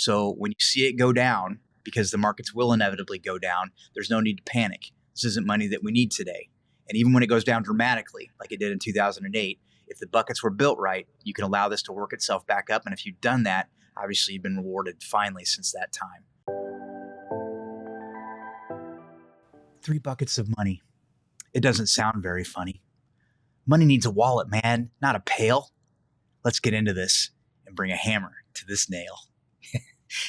So when you see it go down, because the markets will inevitably go down, there's no need to panic. This isn't money that we need today. And even when it goes down dramatically, like it did in 2008, if the buckets were built right, you can allow this to work itself back up. And if you've done that, obviously you've been rewarded finally since that time. 3 buckets of money. It doesn't sound very funny. Money needs a wallet, man, not a pail. Let's get into this and bring a hammer to this nail.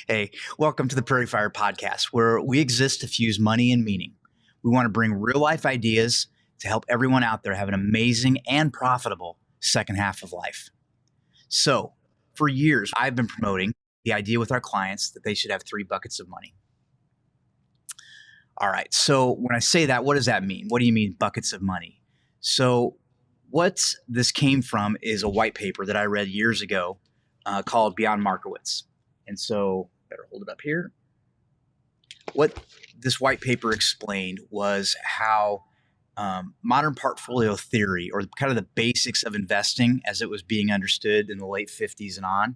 Hey, welcome to the Prairie Fire Podcast, where we exist to fuse money and meaning. We want to bring real life ideas to help everyone out there have an amazing and profitable second half of life. So for years, I've been promoting the idea with our clients that they should have 3 buckets of money. All right. So when I say that, what does that mean? What do you mean buckets of money? So what this came from is a white paper that I read years ago called Beyond Markowitz. And so better hold it up here. What this white paper explained was how modern portfolio theory, or kind of the basics of investing as it was being understood in the late 50s and on,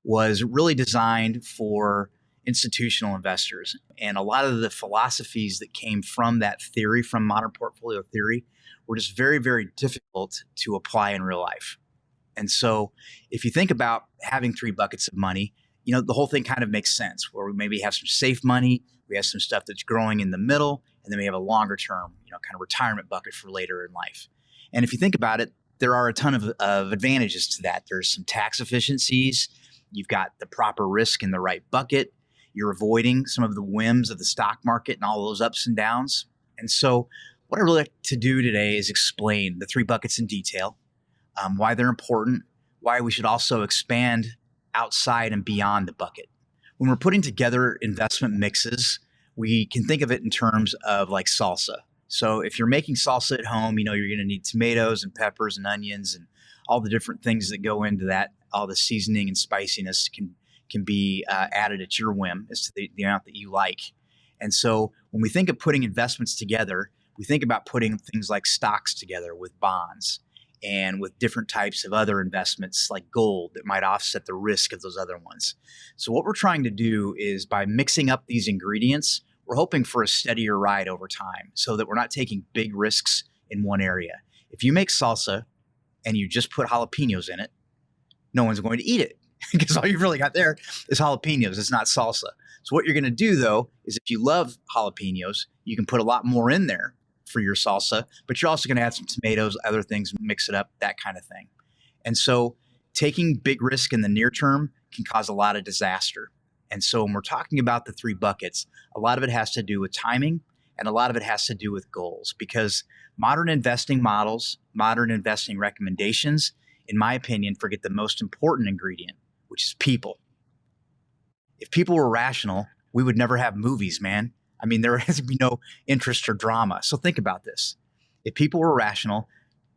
was really designed for institutional investors. And a lot of the philosophies that came from that theory, from modern portfolio theory, were just very, very difficult to apply in real life. And so if you think about having 3 buckets of money, you know, the whole thing kind of makes sense, where we maybe have some safe money, we have some stuff that's growing in the middle, and then we have a longer term, kind of retirement bucket for later in life. And if you think about it, there are a ton of advantages to that. There's some tax efficiencies. You've got the proper risk in the right bucket. You're avoiding some of the whims of the stock market and all those ups and downs. And so what I really like to do today is explain the 3 buckets in detail, why they're important, why we should also expand outside and beyond the bucket. When we're putting together investment mixes, we can think of it in terms of like salsa. So if you're making salsa at home, you're going to need tomatoes and peppers and onions and all the different things that go into that. All the seasoning and spiciness can be added at your whim as to the amount that you like. And so when we think of putting investments together, we think about putting things like stocks together with bonds and with different types of other investments like gold that might offset the risk of those other ones. So what we're trying to do is, by mixing up these ingredients, we're hoping for a steadier ride over time so that we're not taking big risks in one area. If you make salsa and you just put jalapenos in it, no one's going to eat it because all you've really got there is jalapenos. It's not salsa. So what you're going to do, though, is if you love jalapenos, you can put a lot more in there for your salsa, but you're also going to add some tomatoes, other things, mix it up, that kind of thing. And so taking big risk in the near term can cause a lot of disaster. And so when we're talking about the 3 buckets, a lot of it has to do with timing, and a lot of it has to do with goals, because modern investing models, modern investing recommendations, in my opinion, forget the most important ingredient, which is people. If people were rational, we would never have movies, man. I mean, there has to be no interest or drama. So think about this. If people were rational,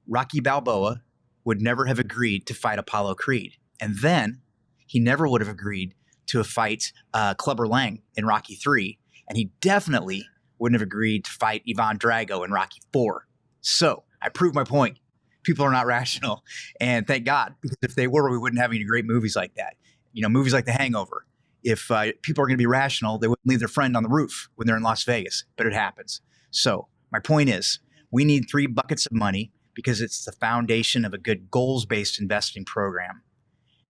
Rocky Balboa would never have agreed to fight Apollo Creed. And then he never would have agreed to fight Clubber Lang in Rocky 3. And he definitely wouldn't have agreed to fight Ivan Drago in Rocky 4. So I proved my point. People are not rational. And thank God, because if they were, we wouldn't have any great movies like that. Movies like The Hangover. If people are going to be rational, they wouldn't leave their friend on the roof when they're in Las Vegas, but it happens. So my point is, we need 3 buckets of money because it's the foundation of a good goals-based investing program.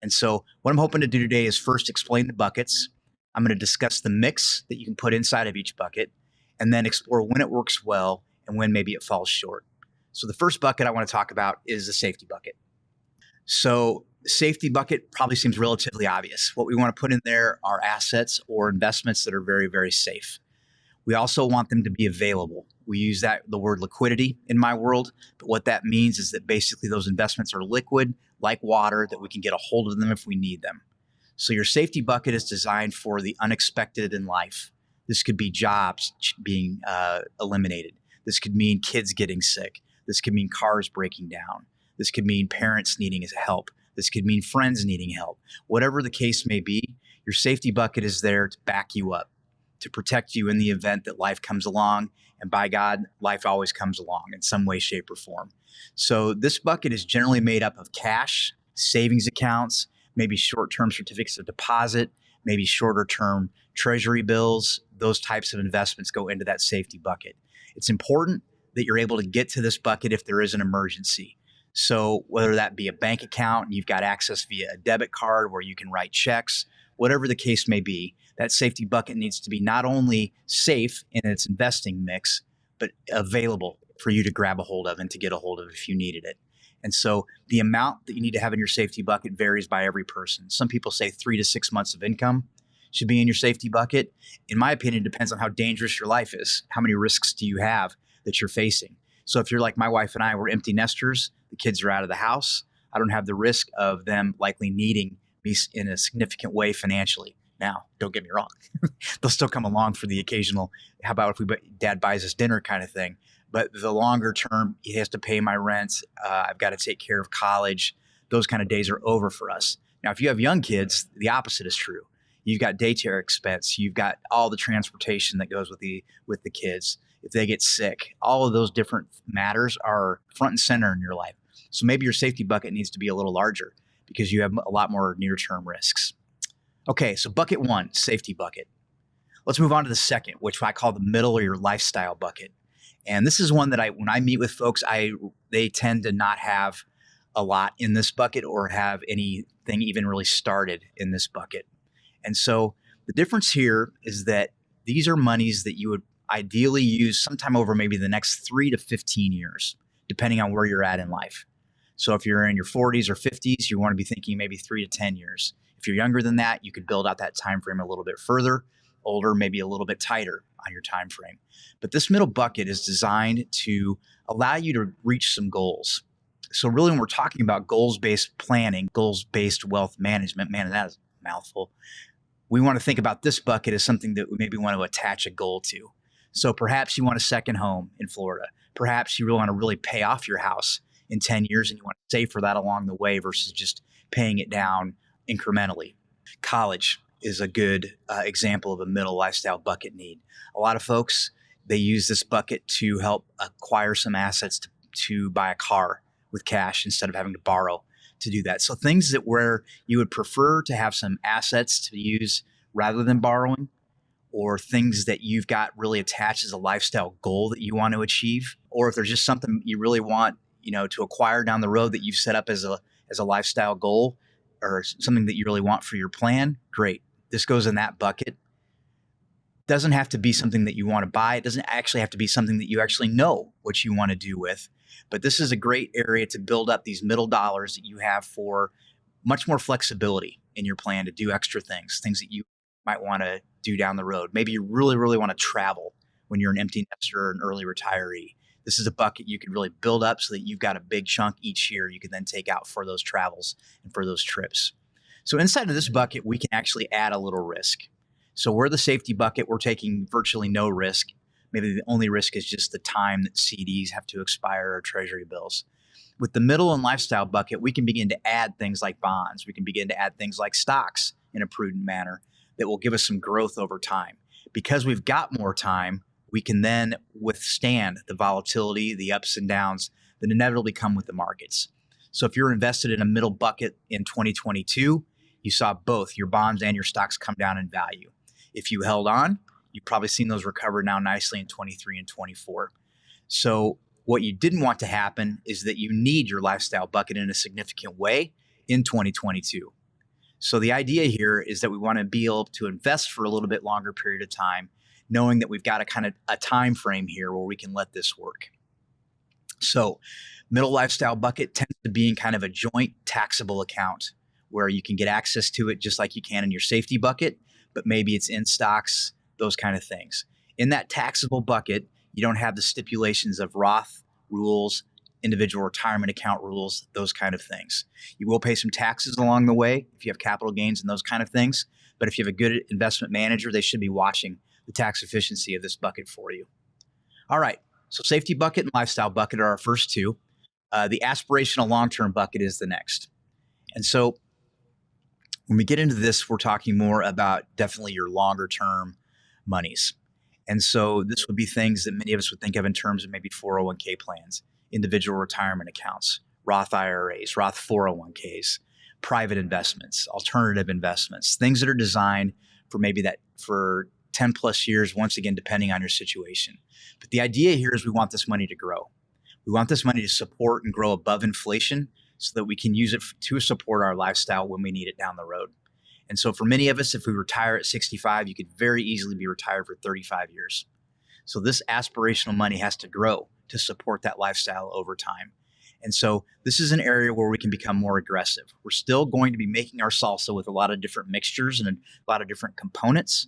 And so what I'm hoping to do today is first explain the buckets. I'm going to discuss the mix that you can put inside of each bucket, and then explore when it works well and when maybe it falls short. So the first bucket I want to talk about is the safety bucket. So safety bucket probably seems relatively obvious. What we want to put in there are assets or investments that are very, very safe. We also want them to be available. We use the word liquidity in my world, but what that means is that basically those investments are liquid, like water, that we can get a hold of them if we need them. So your safety bucket is designed for the unexpected in life. This could be jobs being eliminated. This could mean kids getting sick. This could mean cars breaking down. This could mean parents needing help. This could mean friends needing help. Whatever the case may be, your safety bucket is there to back you up, to protect you in the event that life comes along. And by God, life always comes along in some way, shape, or form. So this bucket is generally made up of cash, savings accounts, maybe short-term certificates of deposit, maybe shorter term treasury bills, those types of investments go into that safety bucket. It's important that you're able to get to this bucket if there is an emergency. So whether that be a bank account and you've got access via a debit card where you can write checks, whatever the case may be, that safety bucket needs to be not only safe in its investing mix, but available for you to grab a hold of and to get a hold of if you needed it. And so the amount that you need to have in your safety bucket varies by every person. Some people say 3 to 6 months of income should be in your safety bucket. In my opinion, it depends on how dangerous your life is. How many risks do you have that you're facing? So if you're like my wife and I, we're empty nesters, the kids are out of the house, I don't have the risk of them likely needing me in a significant way financially. Now, don't get me wrong. They'll still come along for the occasional, how about if dad buys us dinner kind of thing. But the longer term, he has to pay my rent. I've got to take care of college. Those kind of days are over for us. Now, if you have young kids, the opposite is true. You've got daycare expense. You've got all the transportation that goes with the kids. If they get sick, all of those different matters are front and center in your life. So maybe your safety bucket needs to be a little larger because you have a lot more near-term risks. Okay, so bucket one, safety bucket. Let's move on to the second, which I call the middle or your lifestyle bucket. And this is one that when I meet with folks, they tend to not have a lot in this bucket or have anything even really started in this bucket. And so the difference here is that these are monies that you would ideally use sometime over maybe the next 3 to 15 years, depending on where you're at in life. So if you're in your 40s or 50s, you want to be thinking maybe 3 to 10 years. If you're younger than that, you could build out that time frame a little bit further. Older, maybe a little bit tighter on your time frame. But this middle bucket is designed to allow you to reach some goals. So really when we're talking about goals-based planning, goals-based wealth management, man, that is a mouthful. We want to think about this bucket as something that we maybe want to attach a goal to. So perhaps you want a second home in Florida. Perhaps you really want to really pay off your house in 10 years and you want to save for that along the way versus just paying it down incrementally. College is a good example of a middle lifestyle bucket need. A lot of folks, they use this bucket to help acquire some assets to buy a car with cash instead of having to borrow to do that. So things that where you would prefer to have some assets to use rather than borrowing, or things that you've got really attached as a lifestyle goal that you want to achieve, or if there's just something you really want, to acquire down the road that you've set up as a lifestyle goal or something that you really want for your plan, great. This goes in that bucket. Doesn't have to be something that you want to buy. It doesn't actually have to be something that you actually know what you want to do with. But this is a great area to build up these middle dollars that you have for much more flexibility in your plan to do extra things that you might want to do down the road. Maybe you really, really want to travel when you're an empty nester or an early retiree. This is a bucket you can really build up so that you've got a big chunk each year you can then take out for those travels and for those trips. So inside of this bucket, we can actually add a little risk. So we're the safety bucket. We're taking virtually no risk. Maybe the only risk is just the time that CDs have to expire or treasury bills. With the middle and lifestyle bucket, we can begin to add things like bonds. We can begin to add things like stocks in a prudent manner that will give us some growth over time. Because we've got more time, we can then withstand the volatility, the ups and downs that inevitably come with the markets. So if you're invested in a middle bucket in 2022, you saw both your bonds and your stocks come down in value. If you held on, you've probably seen those recover now nicely in 23 and 24. So what you didn't want to happen is that you need your lifestyle bucket in a significant way in 2022. So the idea here is that we want to be able to invest for a little bit longer period of time, knowing that we've got a time frame here where we can let this work. So middle lifestyle bucket tends to be in kind of a joint taxable account where you can get access to it just like you can in your safety bucket, but maybe it's in stocks, those kind of things. In that taxable bucket, you don't have the stipulations of Roth rules, individual retirement account rules, those kind of things. You will pay some taxes along the way if you have capital gains and those kind of things. But if you have a good investment manager, they should be watching the tax efficiency of this bucket for you. All right. So safety bucket and lifestyle bucket are our first two. The aspirational long-term bucket is the next. And so when we get into this, we're talking more about definitely your longer term monies. And so this would be things that many of us would think of in terms of maybe 401k plans, individual retirement accounts, Roth IRAs, Roth 401ks. private investments, alternative investments, things that are designed for maybe that for 10 plus years, once again, depending on your situation. But the idea here is we want this money to grow. We want this money to support and grow above inflation so that we can use it to support our lifestyle when we need it down the road. And so for many of us, if we retire at 65, you could very easily be retired for 35 years. So this aspirational money has to grow to support that lifestyle over time. And so this is an area where we can become more aggressive. We're still going to be making our salsa with a lot of different mixtures and a lot of different components,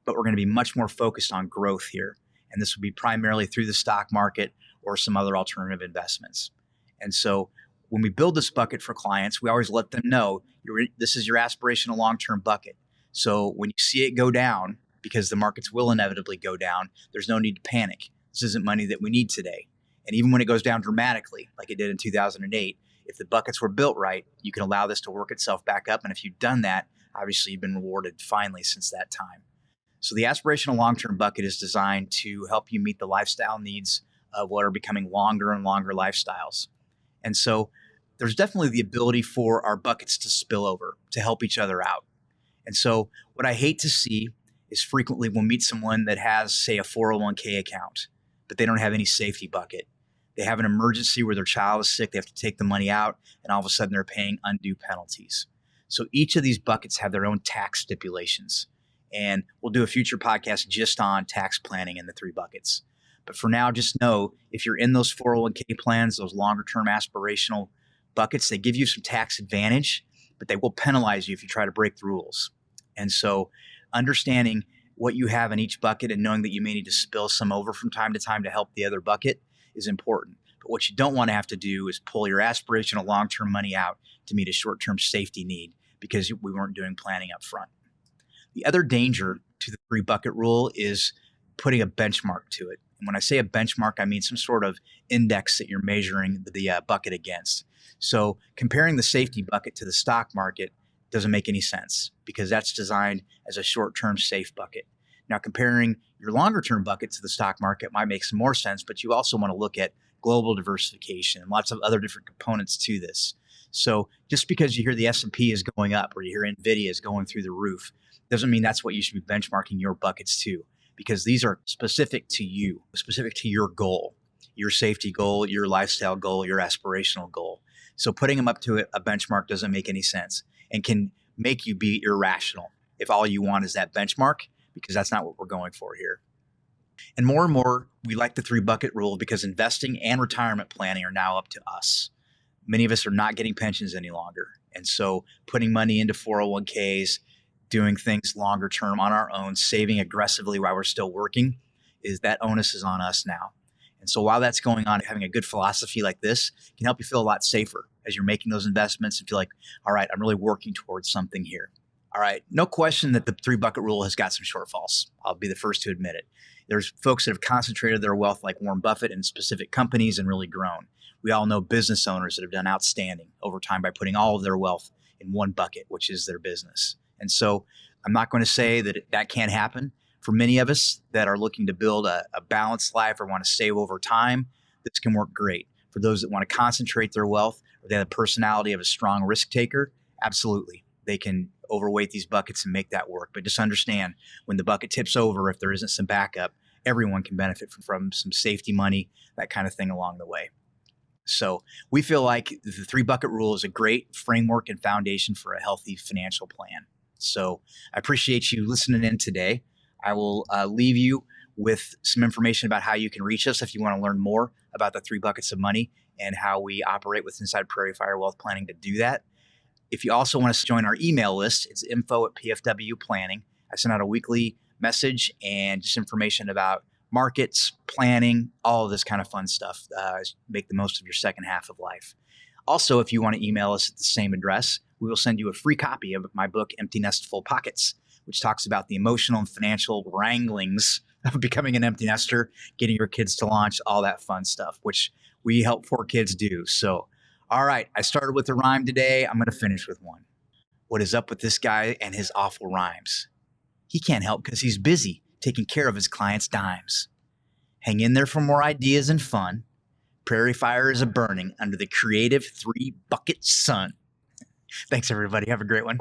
but we're going to be much more focused on growth here. And this will be primarily through the stock market or some other alternative investments. And so when we build this bucket for clients, we always let them know this is your aspirational long-term bucket. So when you see it go down, because the markets will inevitably go down, there's no need to panic. This isn't money that we need today. And even when it goes down dramatically, like it did in 2008, if the buckets were built right, you can allow this to work itself back up. And if you've done that, obviously you've been rewarded finally since that time. So the aspirational long-term bucket is designed to help you meet the lifestyle needs of what are becoming longer and longer lifestyles. And so there's definitely the ability for our buckets to spill over, to help each other out. And so what I hate to see is frequently we'll meet someone that has, say, a 401k account, but they don't have any safety bucket. They have an emergency where their child is sick, they have to take the money out, and all of a sudden they're paying undue penalties. So each of these buckets have their own tax stipulations. And we'll do a future podcast just on tax planning in the three buckets. But for now, just know if you're in those 401k plans, those longer term aspirational buckets, they give you some tax advantage, but they will penalize you if you try to break the rules. And so understanding what you have in each bucket and knowing that you may need to spill some over from time to time to help the other bucket is important. But what you don't want to have to do is pull your aspirational long-term money out to meet a short-term safety need because we weren't doing planning up front. The other danger to the three bucket rule is putting a benchmark to it. And when I say a benchmark, I mean some sort of index that you're measuring the bucket against. So comparing the safety bucket to the stock market doesn't make any sense because that's designed as a short-term safe bucket. Now, comparing your longer-term bucket to the stock market might make some more sense, but you also want to look at global diversification and lots of other different components to this. So just because you hear the S&P is going up or you hear NVIDIA is going through the roof doesn't mean that's what you should be benchmarking your buckets to, because these are specific to you, specific to your goal, your safety goal, your lifestyle goal, your aspirational goal. So putting them up to a benchmark doesn't make any sense and can make you be irrational if all you want is that benchmark, because that's not what we're going for here. And more, we like the three bucket rule because investing and retirement planning are now up to us. Many of us are not getting pensions any longer. And so putting money into 401ks, doing things longer term on our own, saving aggressively while we're still working, is that onus is on us now. And so while that's going on, having a good philosophy like this can help you feel a lot safer as you're making those investments and feel like, all right, I'm really working towards something here. All right, no question that the three bucket rule has got some shortfalls. I'll be the first to admit it. There's folks that have concentrated their wealth like Warren Buffett in specific companies and really grown. We all know business owners that have done outstanding over time by putting all of their wealth in one bucket, which is their business. And so I'm not going to say that that can't happen. For many of us that are looking to build a balanced life or want to save over time, this can work great. For those that want to concentrate their wealth or they have the personality of a strong risk taker, absolutely. They can overweight these buckets and make that work. But just understand when the bucket tips over, if there isn't some backup, everyone can benefit from some safety money, that kind of thing along the way. So we feel like the three bucket rule is a great framework and foundation for a healthy financial plan. So I appreciate you listening in today. I will leave you with some information about how you can reach us if you want to learn more about the three buckets of money and how we operate with Inside Prairie Fire Wealth Planning to do that. If you also want to join our email list, it's info@PFW Planning. I send out a weekly message and just information about markets, planning, all of this kind of fun stuff. Make the most of your second half of life. Also, if you want to email us at the same address, we will send you a free copy of my book, Empty Nest Full Pockets, which talks about the emotional and financial wranglings of becoming an empty nester, getting your kids to launch, all that fun stuff, which we help 4 kids do. So, all right, I started with a rhyme today. I'm going to finish with one. What is up with this guy and his awful rhymes? He can't help because he's busy taking care of his clients' dimes. Hang in there for more ideas and fun. Prairie Fire is a burning under the creative 3 bucket sun. Thanks, everybody. Have a great one.